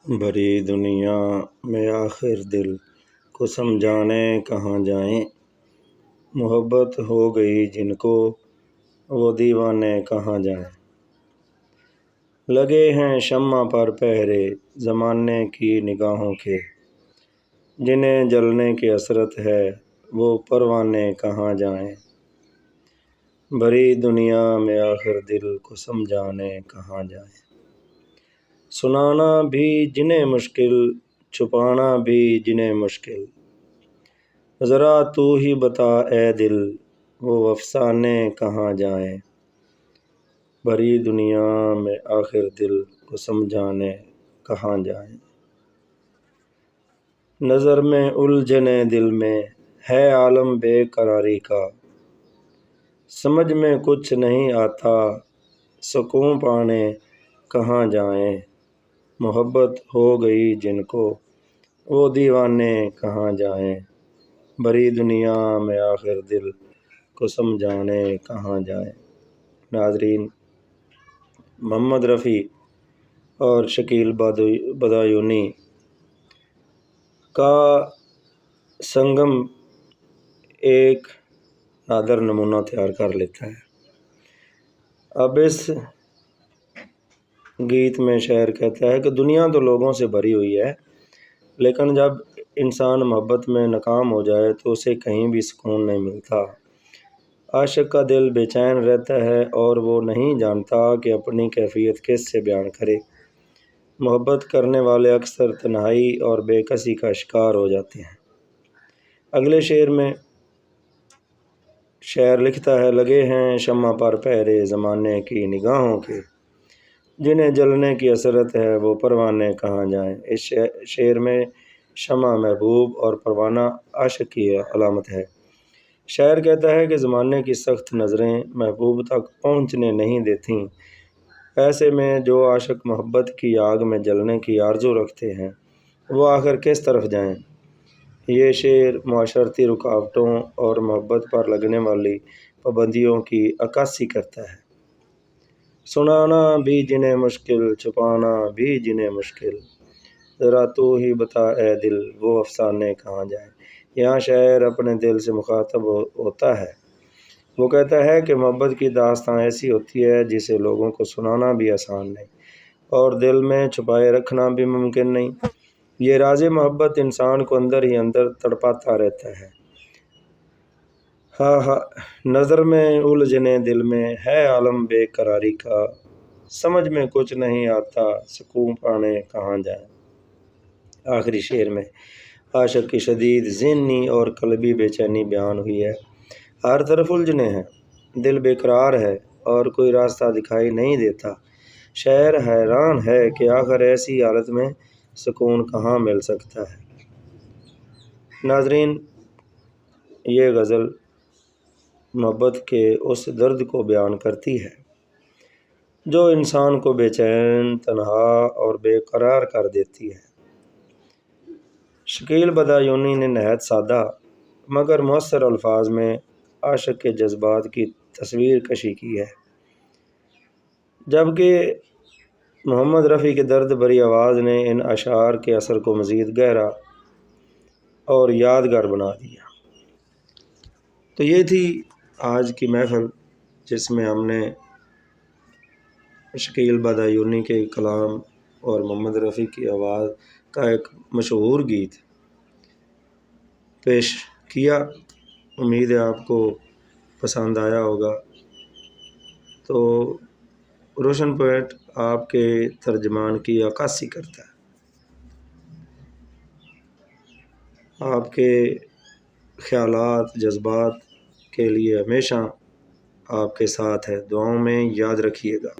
بھری دنیا میں آخر دل کو سمجھانے کہاں جائیں، محبت ہو گئی جن کو وہ دیوانے کہاں جائیں۔ لگے ہیں شمع پر پہرے زمانے کی نگاہوں کے، جنہیں جلنے کی حسرت ہے وہ پروانے کہاں جائیں۔ بھری دنیا میں آخر دل کو سمجھانے کہاں جائیں۔ سنانا بھی جنہیں مشکل، چھپانا بھی جنہیں مشکل، ذرا تو ہی بتا اے دل وہ افسانے کہاں جائیں۔ بھری دنیا میں آخر دل کو سمجھانے کہاں جائیں۔ نظر میں الجھنے دل میں ہے عالم بے قراری کا، سمجھ میں کچھ نہیں آتا سکون پانے کہاں جائیں۔ محبت ہو گئی جن کو وہ دیوانے کہاں جائیں۔ بھری دنیا میں آخر دل کو سمجھانے کہاں جائیں۔ ناظرین، محمد رفیع اور شکیل بدایونی کا سنگم ایک نادر نمونہ تیار کر لیتا ہے۔ اب اس گیت میں شاعر کہتا ہے کہ دنیا تو لوگوں سے بھری ہوئی ہے، لیکن جب انسان محبت میں ناکام ہو جائے تو اسے کہیں بھی سکون نہیں ملتا۔ عاشق کا دل بے چین رہتا ہے اور وہ نہیں جانتا کہ اپنی کیفیت کس سے بیان کرے۔ محبت کرنے والے اکثر تنہائی اور بے کسی کا شکار ہو جاتے ہیں۔ اگلے شعر میں شاعر لکھتا ہے، لگے ہیں شمع پر پہرے زمانے کی نگاہوں کے، جنہیں جلنے کی حسرت ہے وہ پروانے کہاں جائیں۔ اس شعر میں شمع محبوب اور پروانہ عاشق کی علامت ہے۔ شاعر کہتا ہے کہ زمانے کی سخت نظریں محبوب تک پہنچنے نہیں دیتیں، ایسے میں جو عاشق محبت کی آگ میں جلنے کی آرزو رکھتے ہیں وہ آخر کس طرف جائیں۔ یہ شعر معاشرتی رکاوٹوں اور محبت پر لگنے والی پابندیوں کی عکاسی کرتا ہے۔ سنانا بھی جنہیں مشکل، چھپانا بھی جنہیں مشکل، ذرا تو ہی بتا اے دل وہ افسانے کہاں جائیں۔ یہاں شاعر اپنے دل سے مخاطب ہوتا ہے۔ وہ کہتا ہے کہ محبت کی داستان ایسی ہوتی ہے جسے لوگوں کو سنانا بھی آسان نہیں اور دل میں چھپائے رکھنا بھی ممکن نہیں۔ یہ راز محبت انسان کو اندر ہی اندر تڑپاتا رہتا ہے۔ نظر میں الجھنے دل میں ہے عالم بے قراری کا، سمجھ میں کچھ نہیں آتا سکون پانے کہاں جائیں۔ آخری شعر میں عاشق کی شدید ذہنی اور قلبی بے چینی بیان ہوئی ہے۔ ہر طرف الجھنے ہیں، دل بے قرار ہے اور کوئی راستہ دکھائی نہیں دیتا۔ شاعر حیران ہے کہ آخر ایسی حالت میں سکون کہاں مل سکتا ہے۔ ناظرین، یہ غزل محبت کے اس درد کو بیان کرتی ہے جو انسان کو بے چین، تنہا اور بے قرار کر دیتی ہے۔ شکیل بدایونی نے نہایت سادہ مگر مؤثر الفاظ میں عاشق کے جذبات کی تصویر کشی کی ہے، جبکہ محمد رفیع کی درد بھری آواز نے ان اشعار کے اثر کو مزید گہرا اور یادگار بنا دیا۔ تو یہ تھی آج کی محفل جس میں ہم نے شکیل بدایونی کے کلام اور محمد رفیع کی آواز کا ایک مشہور گیت پیش کیا۔ امید ہے آپ کو پسند آیا ہوگا۔ تو روشن پوئٹ آپ کے ترجمان کی عکاسی کرتا ہے، آپ کے خیالات، جذبات کے لیے ہمیشہ آپ کے ساتھ ہے۔ دعاؤں میں یاد رکھیے گا۔